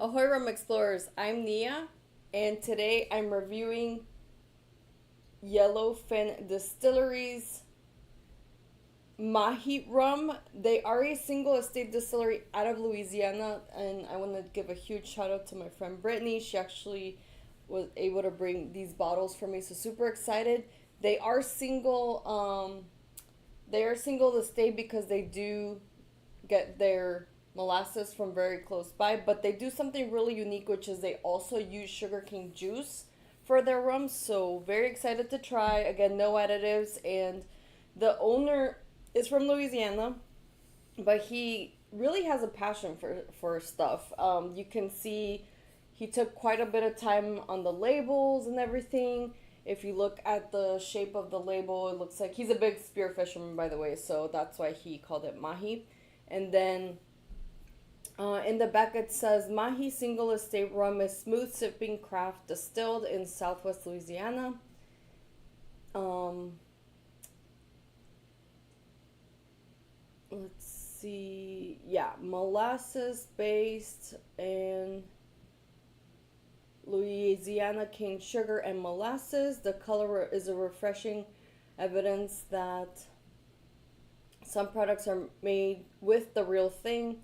Ahoy Rum Explorers, I'm Nia, and today I'm reviewing Yellowfin Distillery's Mahi rum. They are a single estate distillery out of Louisiana, and I want to give a huge shout out to my friend Brittany. She actually was able to bring these bottles for me, so super excited. They are single, they are single estate because they do get their molasses from very close by, but they do something really unique, which is they also use sugarcane juice for their rum. So very excited to try. Again, no additives, and the owner is from Louisiana, but he really has a passion for stuff. You can see he took quite a bit of time on the labels and everything. If you look at the shape of the label, it looks like he's a big spear fisherman, by the way, so that's why he called it Mahi. And then in the back it says Mahi Single Estate Rum is smooth sipping craft distilled in Southwest Louisiana. Um, let's see. Yeah, molasses based and Louisiana cane sugar and molasses. The color is a refreshing evidence that some products are made with the real thing.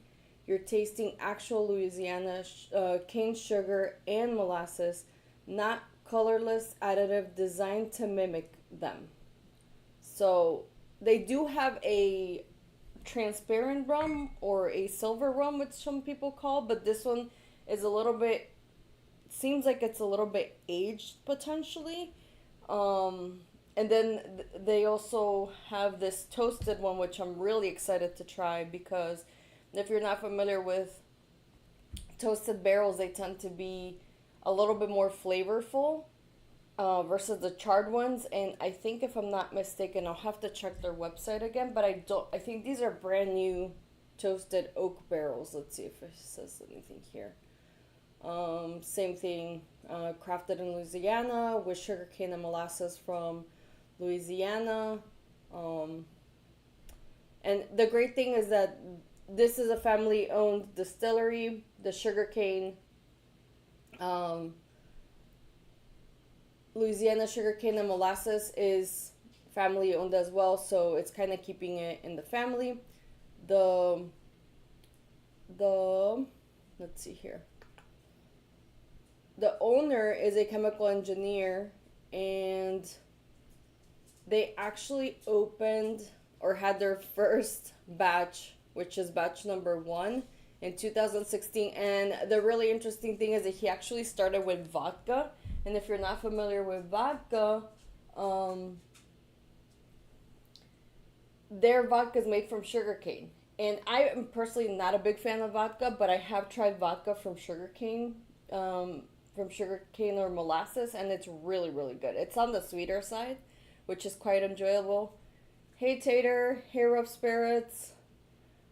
You're tasting actual Louisiana cane sugar and molasses, not colorless additive designed to mimic them. So they do have a transparent rum or a silver rum, which some people call, but this one is a little bit, seems like it's a little bit aged potentially. And then they also have this toasted one, which I'm really excited to try because if you're not familiar with toasted barrels, they tend to be a little bit more flavorful versus the charred ones. And I think if I'm not mistaken, I'll have to check their website again, but I think these are brand new toasted oak barrels. Let's see if it says anything here. Same thing, crafted in Louisiana with sugarcane and molasses from Louisiana. And the great thing is that this is a family owned distillery. The sugarcane, Louisiana sugarcane and molasses is family owned as well, so it's kind of keeping it in the family. The, the, let's see here. The owner is a chemical engineer, and they actually opened or had their first batch, which is batch number 1 in 2016. And the really interesting thing is that he actually started with vodka. And if you're not familiar with vodka, their vodka is made from sugarcane. And I am personally not a big fan of vodka, but I have tried vodka from sugarcane. From sugarcane or molasses, and it's really, really good. It's on the sweeter side, which is quite enjoyable. Hey Tater, hey Rough Spirits.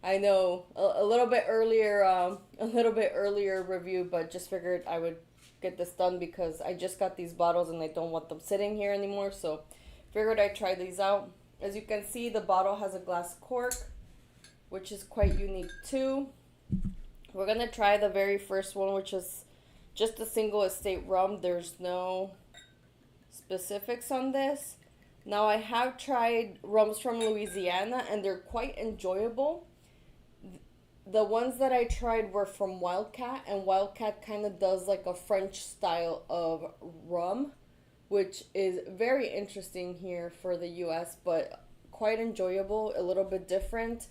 I know a little bit earlier, review, but just figured I would get this done because I just got these bottles and I don't want them sitting here anymore. So figured I'd try these out. As you can see, the bottle has a glass cork, which is quite unique too. We're gonna try the very first one, which is just a single estate rum. There's no specifics on this. Now, I have tried rums from Louisiana and they're quite enjoyable. The ones that I tried were from Wildcat, and Wildcat kind of does like a French style of rum, which is very interesting here for the US, but quite enjoyable, a little bit different.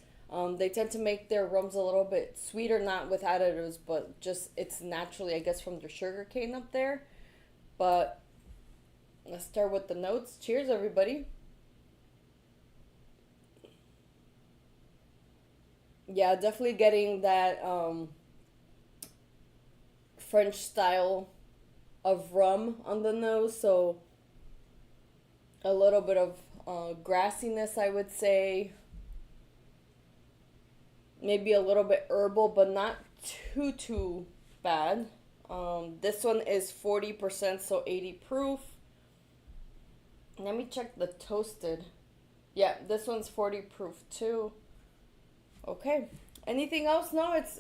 They tend to make their rums a little bit sweeter, not with additives, but just it's naturally, I guess, from the sugar cane up there. But let's start with the notes. Cheers, everybody. Yeah, definitely getting that French style of rum on the nose. So a little bit of grassiness, I would say. Maybe a little bit herbal, but not too bad. This one is 40%, so 80 proof. Let me check the toasted. Yeah, this one's 40 proof too. Okay. Anything else? No, it's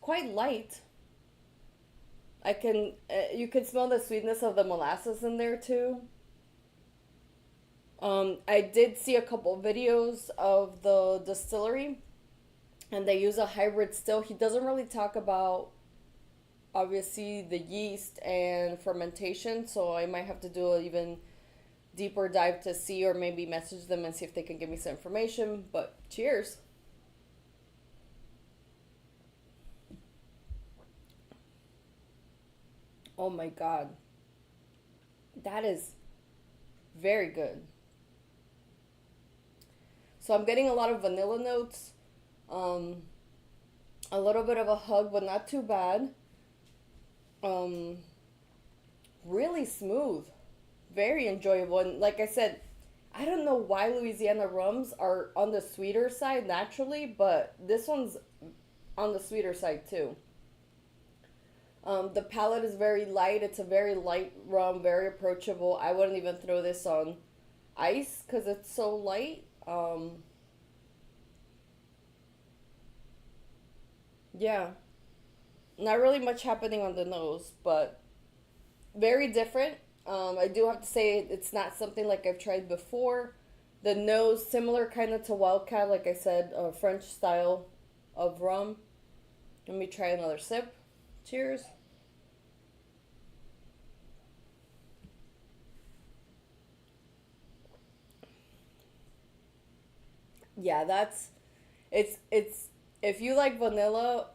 quite light. I can you can smell the sweetness of the molasses in there too. I did see a couple videos of the distillery, and they use a hybrid still. He doesn't really talk about obviously the yeast and fermentation, so I might have to do an even deeper dive to see, or maybe message them and see if they can give me some information. But cheers. Oh my god. That is very good. So I'm getting a lot of vanilla notes. Um, a little bit of a hug, but not too bad. Um, really smooth. Very enjoyable. And like I said, I don't know why Louisiana rums are on the sweeter side naturally, but this one's on the sweeter side too. The palate is very light. It's a very light rum, very approachable. I wouldn't even throw this on ice because it's so light. Yeah, not really much happening on the nose, but very different. I do have to say it's not something like I've tried before. The nose, similar kind of to Wildcat, like I said, French style of rum. Let me try another sip. Cheers. Yeah, that's it's if you like vanilla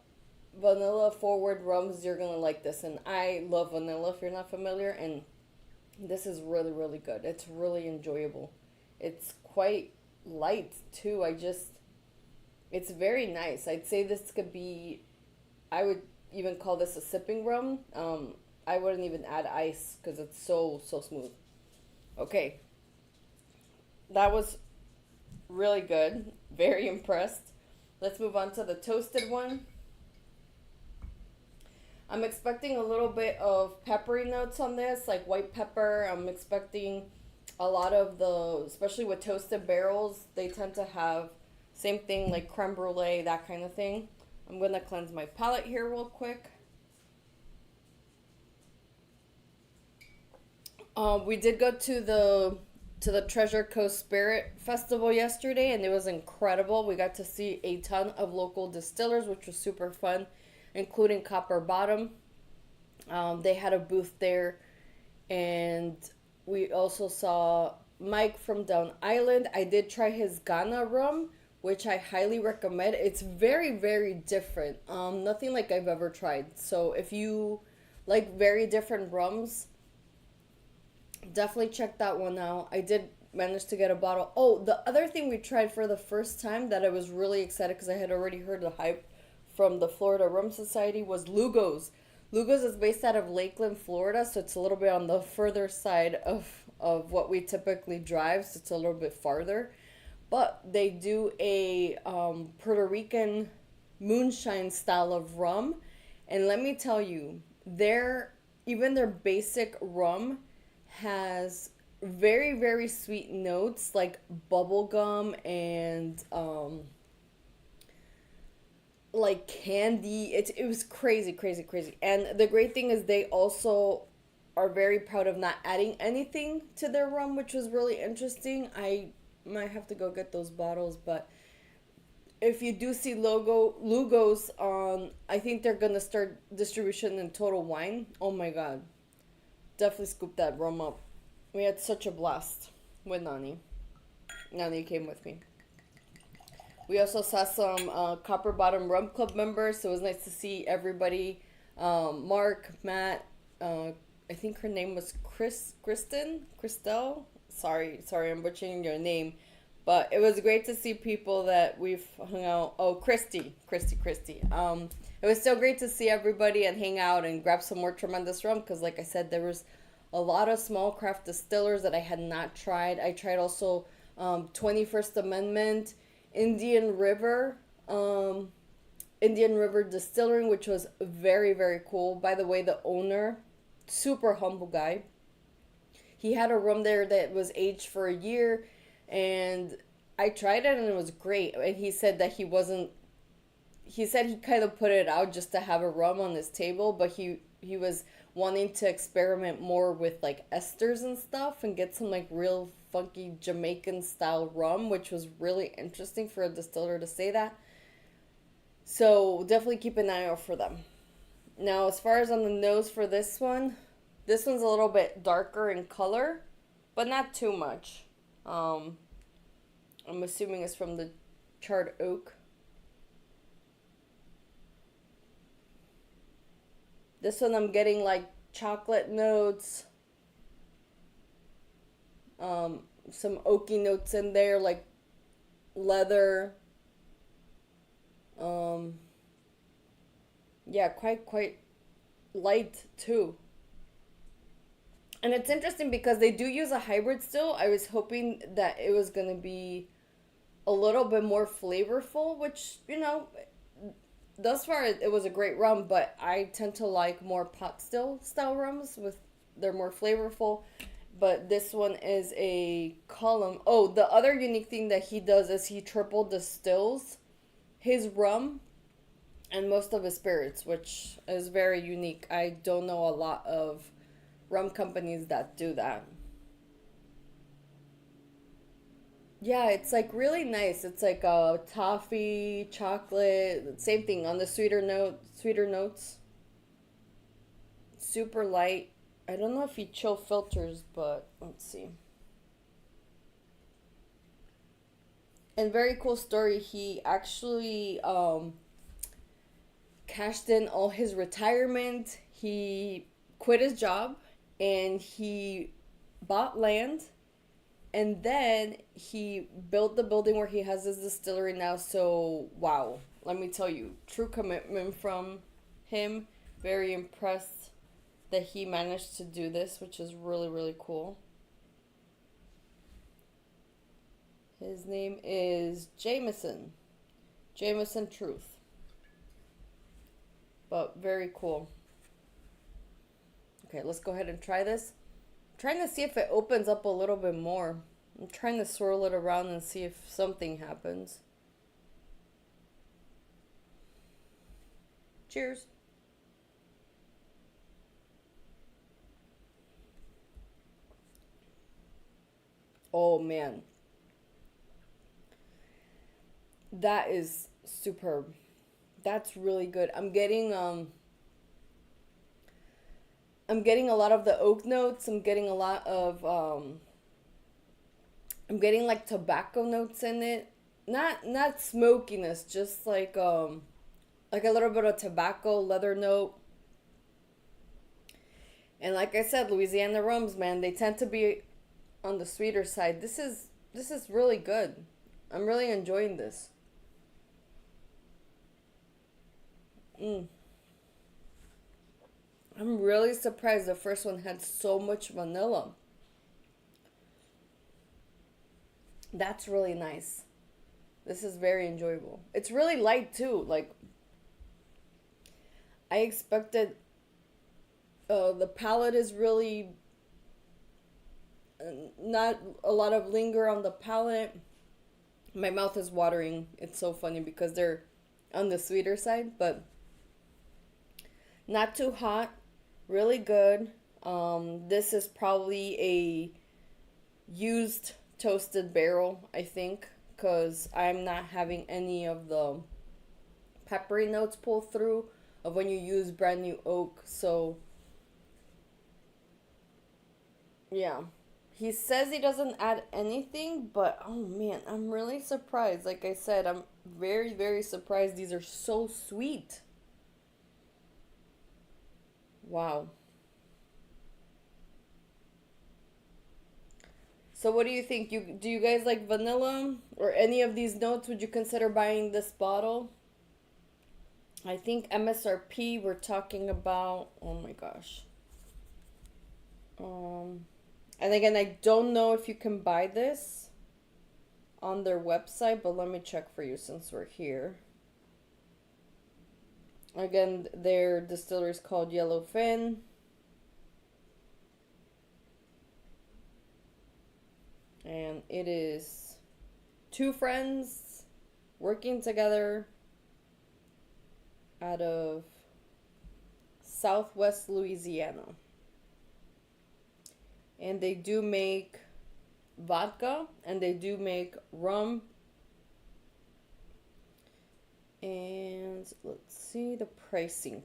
forward rums, you're gonna like this. And I love vanilla if you're not familiar, and this is really, really good. It's really enjoyable. It's quite light too. It's very nice. I'd say this could be, I would even call this a sipping rum. I wouldn't even add ice because it's so, so smooth. Okay, that was really good. Very impressed. Let's move on to the toasted one. I'm expecting a little bit of peppery notes on this, like white pepper. I'm expecting a lot of the, especially with toasted barrels, they tend to have same thing like creme brulee, that kind of thing. I'm gonna cleanse my palate here real quick. We did go to the Treasure Coast Spirit Festival yesterday, and it was incredible. We got to see a ton of local distillers, which was super fun, including Copper Bottom. They had a booth there, and we also saw Mike from Down Island. I did try his Ghana rum, which I highly recommend. It's very, very different. Nothing like I've ever tried. So if you like very different rums, definitely check that one out. I did manage to get a bottle. Oh, the other thing we tried for the first time that I was really excited because I had already heard the hype from the Florida Rum Society was Lugo's. Lugo's is based out of Lakeland, Florida, so it's a little bit on the further side of what we typically drive, so it's a little bit farther. But they do a Puerto Rican moonshine style of rum, and let me tell you, even their basic rum has very, very sweet notes like bubblegum and like candy. It was crazy, crazy, crazy. And the great thing is they also are very proud of not adding anything to their rum, which was really interesting. I might have to go get those bottles, but if you do see Lugos on, I think they're gonna start distribution in Total Wine. Oh my god, definitely scoop that rum up. We had such a blast with Nani. Nani came with me. We also saw some Copper Bottom Rum Club members, so it was nice to see everybody. Mark, Matt, I think her name was Christelle. Sorry, I'm butchering your name. But it was great to see people that we've hung out. Oh, Christy. It was so great to see everybody and hang out and grab some more tremendous rum because, like I said, there was a lot of small craft distillers that I had not tried. I tried also 21st Amendment, Indian River, Indian River Distillery, which was very, very cool. By the way, the owner, super humble guy. He had a rum there that was aged for a year, and I tried it and it was great. And he said that he said he kind of put it out just to have a rum on his table, but he was wanting to experiment more with like esters and stuff and get some like real funky Jamaican style rum, which was really interesting for a distiller to say that. So definitely keep an eye out for them. Now, as far as on the nose for this one's a little bit darker in color, but not too much. Um, I'm assuming it's from the charred oak. This one I'm getting like chocolate notes, some oaky notes in there, like leather. Um, yeah, quite light too. And it's interesting because they do use a hybrid still. I was hoping that it was gonna be a little bit more flavorful, which thus far it was a great rum. But I tend to like more pot still style rums with they're more flavorful. But this one is a column. Oh, the other unique thing that he does is he triple distills his rum and most of his spirits, which is very unique. I don't know a lot of rum companies that do that. Yeah, it's like really nice. It's like toffee, chocolate, same thing on the sweeter notes. Super light. I don't know if he chill filters, but let's see. And very cool story. He actually cashed in all his retirement. He quit his job and he bought land, and then he built the building where he has his distillery now. So, wow. Let me tell you, true commitment from him. Very impressed that he managed to do this, which is really, really cool. His name is Jameson. Jameson Truth. But very cool. Okay, let's go ahead and try this. I'm trying to see if it opens up a little bit more. I'm trying to swirl it around and see if something happens. Cheers. Oh man. That is superb. That's really good. I'm getting a lot of the oak notes. I'm getting a lot of I'm getting like tobacco notes in it. Not smokiness, just like a little bit of tobacco, leather note. And like I said, Louisiana rums, man, they tend to be on the sweeter side. This is really good. I'm really enjoying this. Mm. I'm really surprised the first one had so much vanilla. That's really nice. This is very enjoyable. It's really light too. Like I expected, the palate is really not a lot of linger on the palate. My mouth is watering. It's so funny because they're on the sweeter side, but not too hot. Really good. This is probably a used toasted barrel, I think, because I'm not having any of the peppery notes pull through of when you use brand new oak. So, yeah. He says he doesn't add anything, but oh man, I'm really surprised. Like I said, I'm very, very surprised. These are so sweet. Wow. So what do you think? You guys like vanilla or any of these notes? Would you consider buying this bottle? I think MSRP we're talking about. Oh my gosh. Um, and again, I don't know if you can buy this on their website, but let me check for you since we're here. Again, their distillery is called Yellowfin, and it is two friends working together out of Southwest Louisiana. And they do make vodka and they do make rum. And let's see the pricing.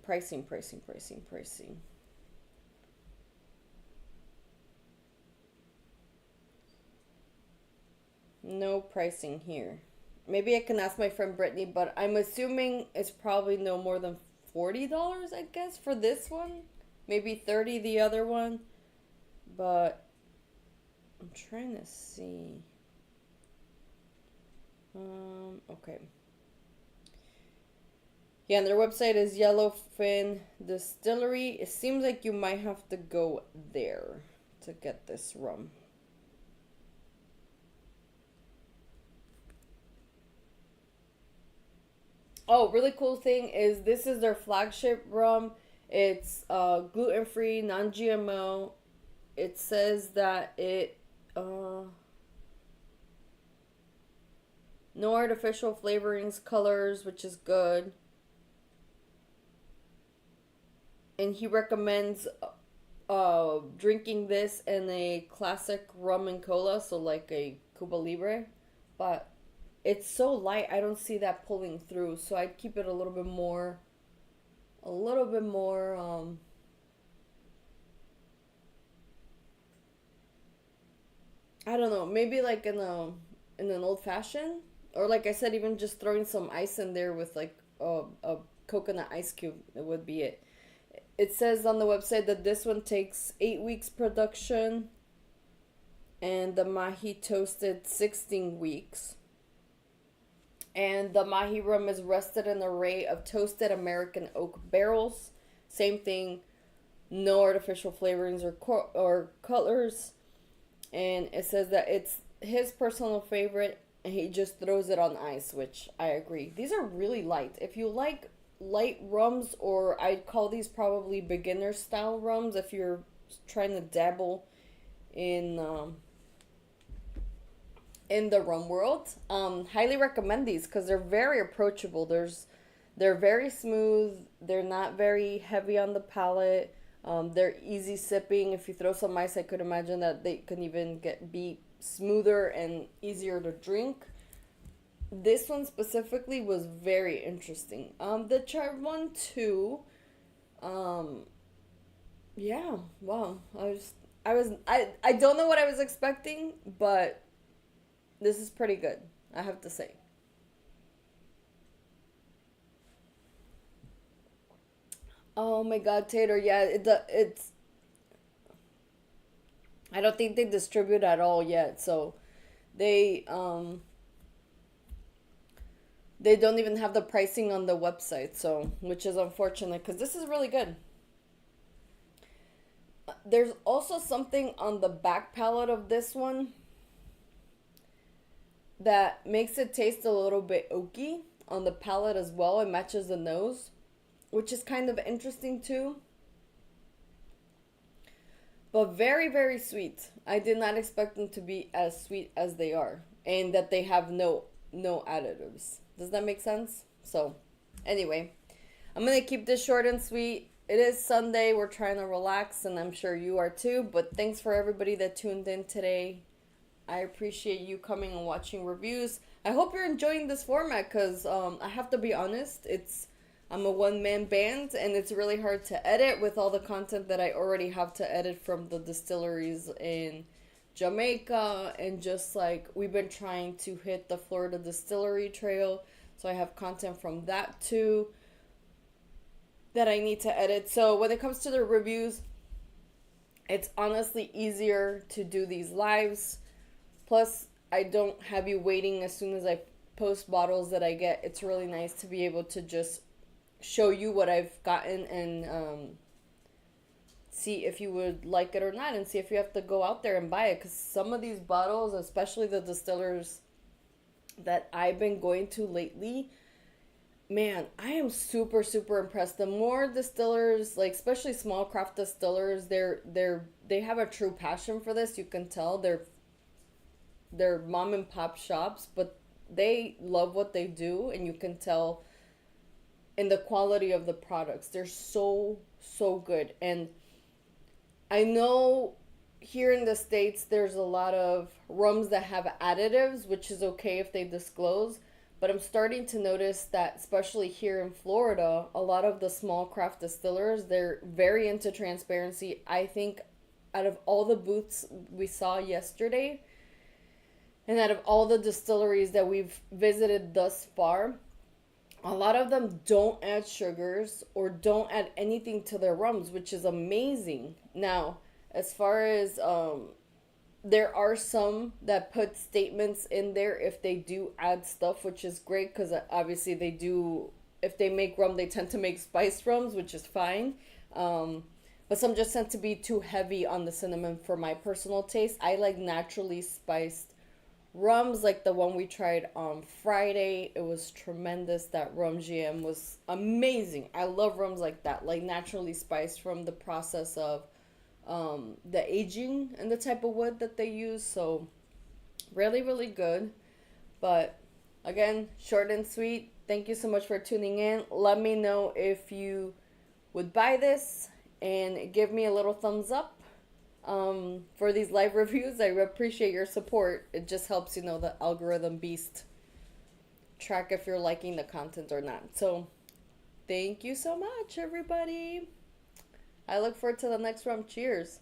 No pricing here. Maybe I can ask my friend Brittany, but I'm assuming it's probably no more than $40, I guess, for this one. Maybe 30 the other one. But I'm trying to see. Okay. Yeah, and their website is Yellowfin Distillery. It seems like you might have to go there to get this rum. Oh, really cool thing is this is their flagship rum. It's gluten free, non GMO. It says that it no artificial flavorings, colors, which is good. And he recommends drinking this in a classic rum and cola, so like a Cuba Libre. But it's so light, I don't see that pulling through. So I'd keep it a little bit more. I don't know, maybe like in an old fashioned, or like I said, even just throwing some ice in there with like a coconut ice cube. It would be it. It says on the website that this one takes 8 weeks production, and the Mahi toasted 16 weeks. And the Mahi rum is rested in an array of toasted American oak barrels. Same thing, no artificial flavorings or colors. And it says that it's his personal favorite, and he just throws it on ice, which I agree. These are really light. If you like light rums, or I'd call these probably beginner style rums if you're trying to dabble in the rum world, highly recommend these because they're very approachable. They're very smooth. They're not very heavy on the palate. They're easy sipping. If you throw some ice, I could imagine that they can even be smoother and easier to drink. This one specifically was very interesting. The charred one too. Um, yeah. Wow. I don't know what I was expecting, but this is pretty good, I have to say. Oh my God, Tater. Yeah, it's. I don't think they distribute at all yet, so they they don't even have the pricing on the website, so which is unfortunate because this is really good. There's also something on the back palate of this one that makes it taste a little bit oaky on the palate as well. It matches the nose, which is kind of interesting too. But very, very sweet. I did not expect them to be as sweet as they are, and that they have no additives. Does that make sense? So, anyway, I'm gonna keep this short and sweet. It is Sunday. We're trying to relax, and I'm sure you are too. But thanks for everybody that tuned in today. I appreciate you coming and watching reviews. I hope you're enjoying this format because I have to be honest, I'm a one man band and it's really hard to edit with all the content that I already have to edit from the distilleries in Jamaica, and just like we've been trying to hit the Florida Distillery Trail, so I have content from that too that I need to edit. So when it comes to the reviews, it's honestly easier to do these lives. Plus, I don't have you waiting as soon as I post bottles that I get. It's really nice to be able to just show you what I've gotten and see if you would like it or not, and see if you have to go out there and buy it. Because some of these bottles, especially the distillers that I've been going to lately, man, I am super super impressed. The more distillers, like especially small craft distillers, they have a true passion for this. You can tell they're mom and pop shops, but they love what they do, and you can tell and the quality of the products. They're so, so good. And I know here in the States there's a lot of rums that have additives, which is okay if they disclose. But I'm starting to notice that, especially here in Florida, a lot of the small craft distillers, they're very into transparency. I think out of all the booths we saw yesterday, and out of all the distilleries that we've visited thus far, a lot of them don't add sugars or don't add anything to their rums, which is amazing. Now, as far as there are some that put statements in there if they do add stuff, which is great because obviously they do. If they make rum, they tend to make spiced rums, which is fine. But some just tend to be too heavy on the cinnamon for my personal taste. I like naturally spiced rums, like the one we tried on Friday. It was tremendous. That rum GM was amazing. I love rums like that, like naturally spiced from the process of the aging and the type of wood that they use. So really, really good. But again, short and sweet. Thank you so much for tuning in. Let me know if you would buy this and give me a little thumbs up for these live reviews. I appreciate your support. It just helps, the algorithm beast track if you're liking the content or not. So thank you so much, everybody. I look forward to the next rum. Cheers.